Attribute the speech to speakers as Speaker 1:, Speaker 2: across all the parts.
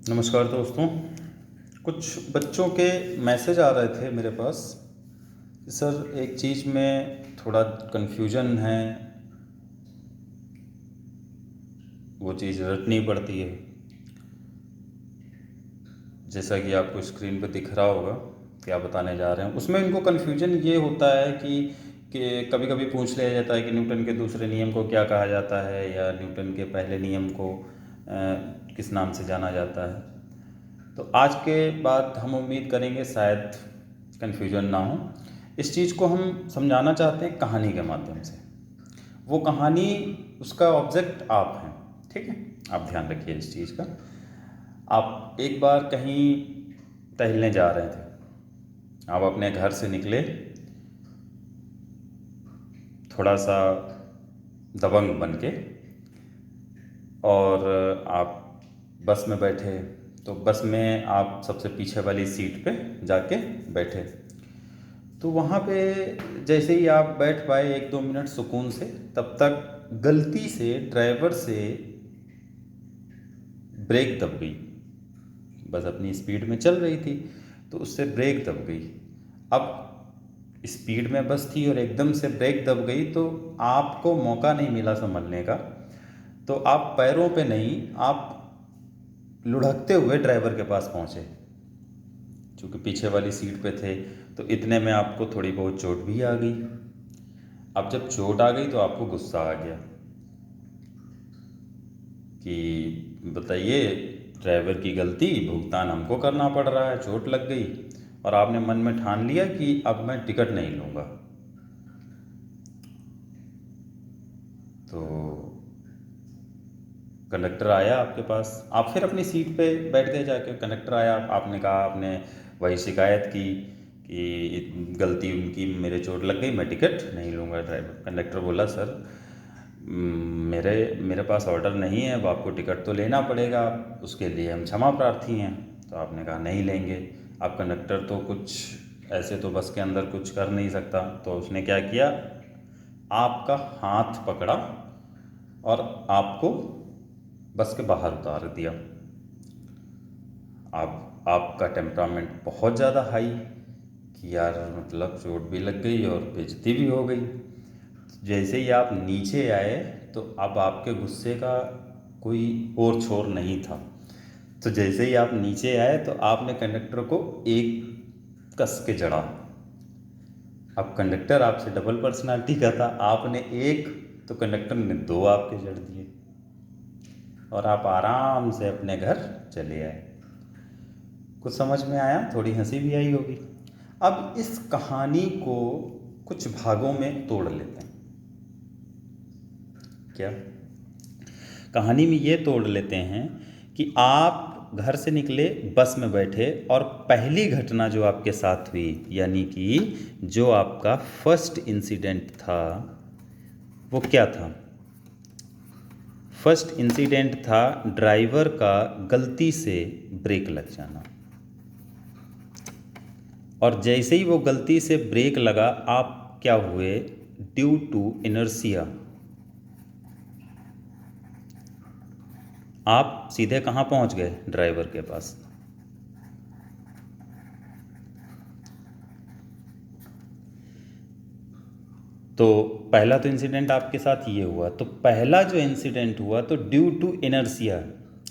Speaker 1: नमस्कार दोस्तों। कुछ बच्चों के मैसेज आ रहे थे मेरे पास कि सर एक चीज़ में थोड़ा कन्फ्यूजन है, वो चीज़ रटनी पड़ती है। जैसा कि आपको स्क्रीन पर दिख रहा होगा क्या बताने जा रहे हैं, उसमें इनको कन्फ्यूजन ये होता है कि कभी कभी पूछ लिया जाता है कि न्यूटन के दूसरे नियम को क्या कहा जाता है, या न्यूटन के पहले नियम को किस नाम से जाना जाता है। तो आज के बाद हम उम्मीद करेंगे शायद कन्फ्यूजन ना हो। इस चीज़ को हम समझाना चाहते हैं कहानी के माध्यम से। वो कहानी, उसका ऑब्जेक्ट आप हैं, ठीक है। आप ध्यान रखिए इस चीज़ का। आप एक बार कहीं टहलने जा रहे थे, आप अपने घर से निकले, थोड़ा सा दबंग बन के, और आप बस में बैठे। तो बस में आप सबसे पीछे वाली सीट पे जाके बैठे। तो वहाँ पे जैसे ही आप बैठ पाए 1-2 मिनट सुकून से, तब तक गलती से ड्राइवर से ब्रेक दब गई। बस अपनी स्पीड में चल रही थी, तो उससे ब्रेक दब गई। अब स्पीड में बस थी और एकदम से ब्रेक दब गई, तो आपको मौका नहीं मिला संभलने का। तो आप पैरों पे नहीं, आप लुढ़कते हुए ड्राइवर के पास पहुँचे। चूँकि पीछे वाली सीट पे थे, तो इतने में आपको थोड़ी बहुत चोट भी आ गई। अब जब चोट आ गई तो आपको गुस्सा आ गया कि बताइए, ड्राइवर की गलती, भुगतान हमको करना पड़ रहा है, चोट लग गई। और आपने मन में ठान लिया कि अब मैं टिकट नहीं लूँगा। तो कंडक्टर आया आपके पास, आप फिर अपनी सीट पे बैठ गए जाके। कंडक्टर आया, आपने कहा, आपने वही शिकायत की कि गलती उनकी, मेरे चोट लग गई, मैं टिकट नहीं लूँगा। ड्राइवर कंडक्टर बोला, सर मेरे मेरे पास ऑर्डर नहीं है, अब आपको टिकट तो लेना पड़ेगा, उसके लिए हम क्षमा प्रार्थी हैं। तो आपने कहा नहीं लेंगे। अब कंडक्टर तो कुछ ऐसे तो बस के अंदर कुछ कर नहीं सकता, तो उसने क्या किया, आपका हाथ पकड़ा और आपको बस के बाहर उतार दिया। अब आपका टेम्परामेंट बहुत ज़्यादा हाई कि यार, मतलब चोट भी लग गई और बेइज्जती भी हो गई। जैसे ही आप नीचे आए, तो अब आपके गुस्से का कोई और छोर नहीं था। तो जैसे ही आप नीचे आए, तो आपने कंडक्टर को एक कस के जड़ा। अब कंडक्टर आपसे डबल पर्सनालिटी का था, आपने एक, तो कंडक्टर ने दो आपके जड़ दिए, और आप आराम से अपने घर चले आए। कुछ समझ में आया, थोड़ी हंसी भी आई होगी। अब इस कहानी को कुछ भागों में तोड़ लेते हैं। क्या कहानी में ये तोड़ लेते हैं कि आप घर से निकले, बस में बैठे, और पहली घटना जो आपके साथ हुई, यानी कि जो आपका फर्स्ट इंसिडेंट था, वो क्या था। फर्स्ट इंसिडेंट था ड्राइवर का गलती से ब्रेक लग जाना। और जैसे ही वो गलती से ब्रेक लगा, आप क्या हुए, ड्यू टू इनर्शिया आप सीधे कहाँ पहुँच गए, ड्राइवर के पास। तो पहला तो इंसिडेंट आपके साथ ये हुआ। तो पहला जो इंसिडेंट हुआ, तो ड्यू टू इनर्शिया,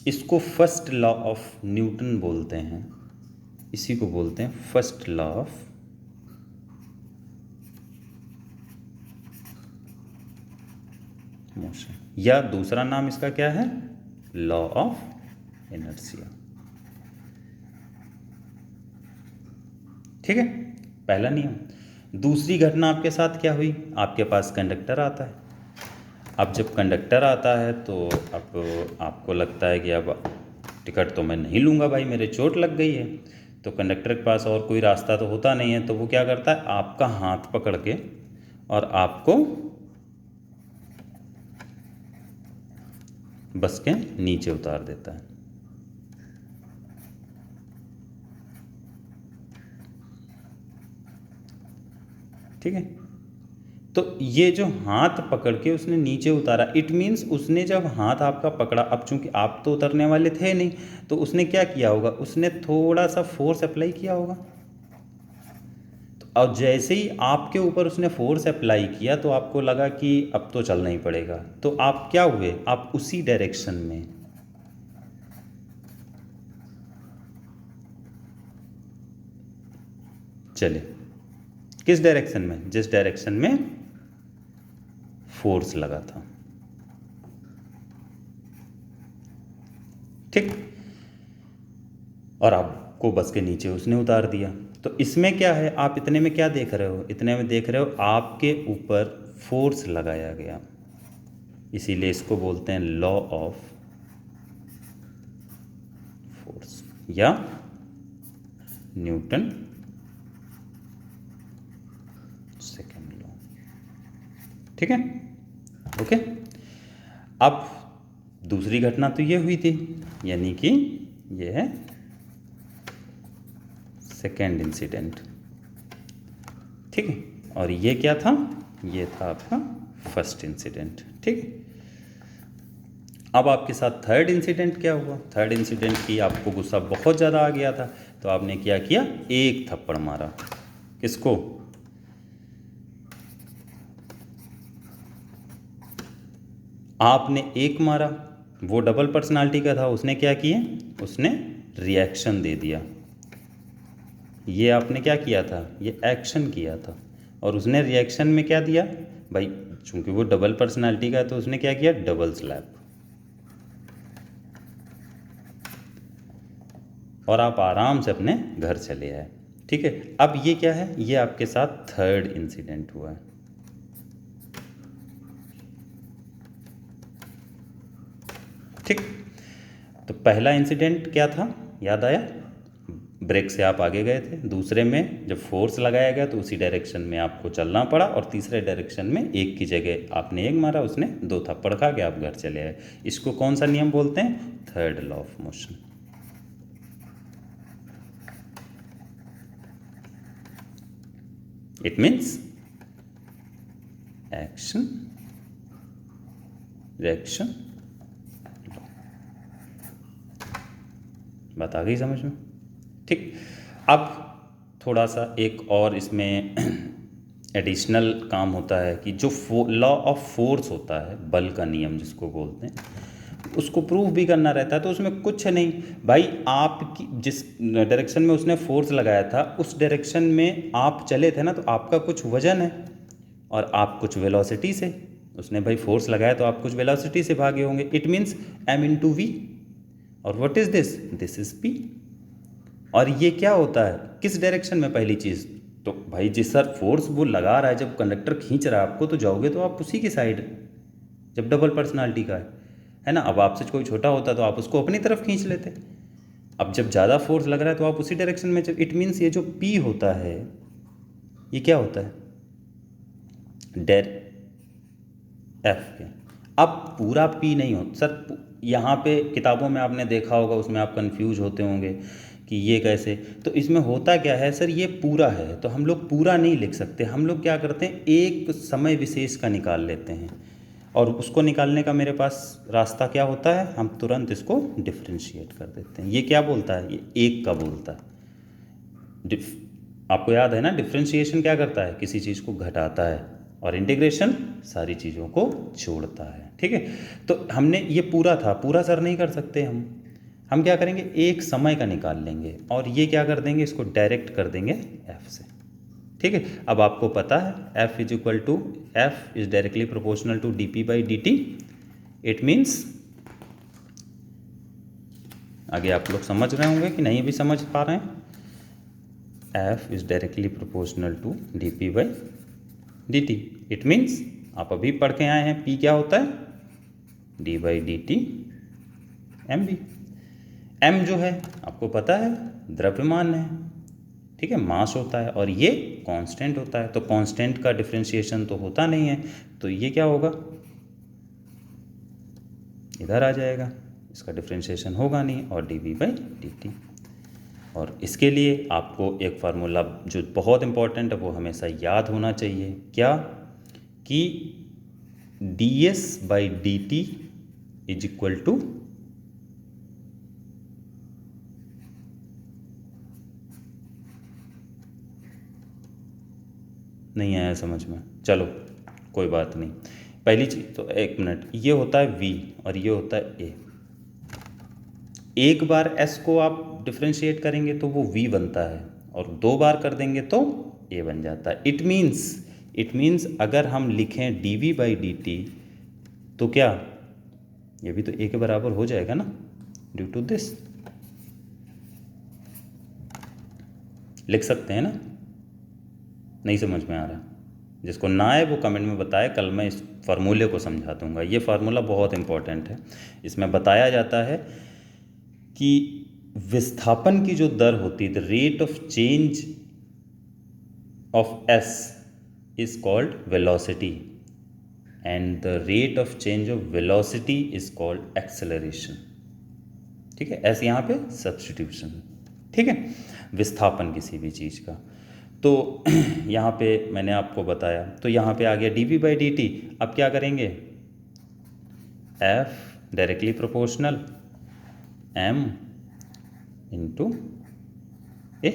Speaker 1: इसको फर्स्ट लॉ ऑफ न्यूटन बोलते हैं। इसी को बोलते हैं फर्स्ट लॉ ऑफ मोशन, या दूसरा नाम इसका क्या है, लॉ ऑफ इनर्शिया। ठीक है, पहला नियम। दूसरी घटना आपके साथ क्या हुई, आपके पास कंडक्टर आता है। अब जब कंडक्टर आता है, तो अब आपको लगता है कि अब टिकट तो मैं नहीं लूँगा भाई, मेरे चोट लग गई है। तो कंडक्टर के पास और कोई रास्ता तो होता नहीं है, तो वो क्या करता है, आपका हाथ पकड़ के और आपको बस के नीचे उतार देता है। ठीक है। तो ये जो हाथ पकड़ के उसने नीचे उतारा, इट मीन्स उसने जब हाथ आपका पकड़ा, अब चूंकि आप तो उतरने वाले थे नहीं, तो उसने क्या किया होगा, उसने थोड़ा सा फोर्स अप्लाई किया होगा। तो अब जैसे ही आपके ऊपर उसने फोर्स अप्लाई किया तो आपको लगा कि अब तो चलना ही पड़ेगा, तो आप क्या हुए, आप उसी डायरेक्शन में चले। किस डायरेक्शन में, जिस डायरेक्शन में फोर्स लगा था। ठीक, और आपको बस के नीचे उसने उतार दिया। तो इसमें क्या है, आप इतने में क्या देख रहे हो, इतने में देख रहे हो आपके ऊपर फोर्स लगाया गया, इसीलिए इसको बोलते हैं लॉ ऑफ फोर्स या न्यूटन सेकंड लॉ। ठीक है, ओके। अब दूसरी घटना तो ये हुई थी, यानी कि ये है सेकेंड इंसिडेंट। ठीक है, और ये क्या था, ये था आपका फर्स्ट इंसिडेंट। ठीक है, अब आपके साथ थर्ड इंसिडेंट क्या हुआ, थर्ड इंसिडेंट की आपको गुस्सा बहुत ज़्यादा आ गया था, तो आपने क्या किया, एक थप्पड़ मारा। किसको, आपने एक मारा, वो डबल पर्सनालिटी का था, उसने क्या किया, उसने रिएक्शन दे दिया। ये आपने क्या किया था, ये एक्शन किया था, और उसने रिएक्शन में क्या दिया भाई, चूंकि वो डबल पर्सनालिटी का है तो उसने क्या किया, डबल स्लैप, और आप आराम से अपने घर चले आए। ठीक है, अब ये क्या है, ये आपके साथ थर्ड इंसिडेंट हुआ है। ठीक, तो पहला इंसिडेंट क्या था, याद आया, ब्रेक से आप आगे गए थे, दूसरे में जब फोर्स लगाया गया तो उसी डायरेक्शन में आपको चलना पड़ा, और तीसरे डायरेक्शन में एक की जगह आपने एक मारा, उसने दो थप्पड़ खा के आप घर चले आए। इसको कौन सा नियम बोलते हैं, third law of motion. It means action reaction. बात आ गई समझ में। ठीक, अब थोड़ा सा एक और इसमें एडिशनल काम होता है कि जो लॉ ऑफ फोर्स होता है, बल का नियम जिसको बोलते हैं, उसको प्रूव भी करना रहता है। तो उसमें कुछ नहीं भाई, आपकी जिस डायरेक्शन में उसने फोर्स लगाया था उस डायरेक्शन में आप चले थे ना, तो आपका कुछ वजन है और आप कुछ वेलोसिटी से, उसने भाई फोर्स लगाया तो आप कुछ वेलोसिटी से भागे होंगे। इट मीन्स m इंटू वी, और what is this, this is p। और ये क्या होता है, किस डायरेक्शन में, पहली चीज़ तो भाई जिस सर फोर्स वो लगा रहा है, जब कंडक्टर खींच रहा है आपको तो जाओगे तो आप उसी की साइड, जब डबल पर्सनालिटी का है ना। अब आपसे कोई छोटा होता तो आप उसको अपनी तरफ खींच लेते, अब जब ज़्यादा फोर्स लग रहा है तो आप उसी डायरेक्शन में इट मीन्स ये जो p होता है ये क्या होता है, डेर एफ के। अब पूरा p नहीं हो सर, यहाँ पे किताबों में आपने देखा होगा, उसमें आप कंफ्यूज होते होंगे कि ये कैसे, तो इसमें होता क्या है सर, ये पूरा है तो हम लोग पूरा नहीं लिख सकते, हम लोग क्या करते हैं, एक समय विशेष का निकाल लेते हैं, और उसको निकालने का मेरे पास रास्ता क्या होता है, हम तुरंत इसको डिफ्रेंशिएट कर देते हैं। ये क्या बोलता है, ये एक का बोलता है। आपको याद है ना, डिफ्रेंशिएशन क्या करता है, किसी चीज़ को घटाता है, और इंटीग्रेशन सारी चीज़ों को जोड़ता है। ठीक है, तो हमने ये पूरा था, पूरा सर नहीं कर सकते हम क्या करेंगे, एक समय का निकाल लेंगे, और ये क्या कर देंगे, इसको डायरेक्ट कर देंगे f से। ठीक है, अब आपको पता है f is equal to, f is directly proportional to dp by dt। It means, आगे आप लोग समझ रहे होंगे कि नहीं भी समझ पा रहे हैं, f is directly proportional to dp by dt। It means आप अभी पढ़ के आए हैं p क्या होता है, d by D T mv। m जो है आपको पता है द्रव्यमान है, ठीक है, मास होता है, और ये कांस्टेंट होता है, तो कांस्टेंट का डिफरेंशिएशन तो होता नहीं है, तो ये क्या होगा, इधर आ जाएगा, इसका डिफरेंशिएशन होगा नहीं, और dv बाई dt। और इसके लिए आपको एक फार्मूला जो बहुत इंपॉर्टेंट है वो हमेशा याद होना चाहिए, क्या, कि ds/dt इज इक्वल टू नहीं आया समझ में, चलो कोई बात नहीं। पहली चीज़ तो एक मिनट, ये होता है v और ये होता है a। एक बार s को आप डिफ्रेंशिएट करेंगे तो वो v बनता है और 2 बार कर देंगे तो a बन जाता है। इट मीन्स अगर हम लिखें dv/dt तो क्या ये भी तो a के बराबर हो जाएगा ना, ड्यू टू दिस। लिख सकते हैं ना? नहीं समझ में आ रहा? जिसको ना आए वो कमेंट में बताए, कल मैं इस फार्मूले को समझा दूंगा। ये फार्मूला बहुत इंपॉर्टेंट है। इसमें बताया जाता है कि विस्थापन की जो दर होती है, the rate of change of S is called velocity and the rate of change of velocity is called acceleration. ठीक है, ऐसे यहाँ पे सब्स्टिट्यूशन। ठीक है, विस्थापन किसी भी चीज़ का। तो यहाँ पे मैंने आपको बताया, तो यहाँ पे आ गया dv/dt। अब क्या करेंगे, f directly proportional m into A,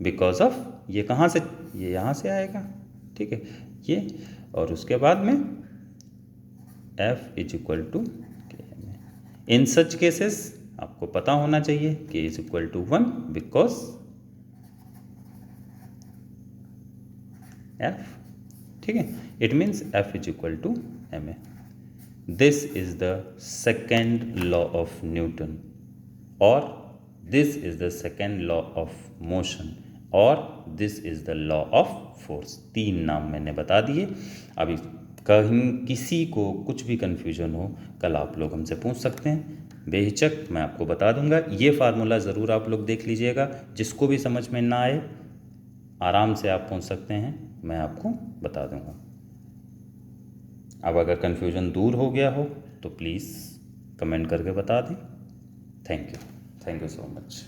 Speaker 1: because of ये कहाँ से, ये यहाँ से आएगा। ठीक है, ये और उसके बाद में f is equal to, in such cases आपको पता होना चाहिए k is equal to 1 because f। ठीक है, it means f is equal to ma। This is the second law of Newton, और this is the second law of motion, और this is the law of force. 3 नाम मैंने बता दिए। अभी कहीं किसी को कुछ भी कन्फ्यूजन हो, कल आप लोग हमसे पूछ सकते हैं, बेहिचक मैं आपको बता दूंगा। ये फार्मूला ज़रूर आप लोग देख लीजिएगा, जिसको भी समझ में ना आए आराम से आप पूछ सकते हैं, मैं आपको बता दूंगा। अब अगर कन्फ्यूजन दूर हो गया हो तो प्लीज़ कमेंट करके बता दें। Thank you so much.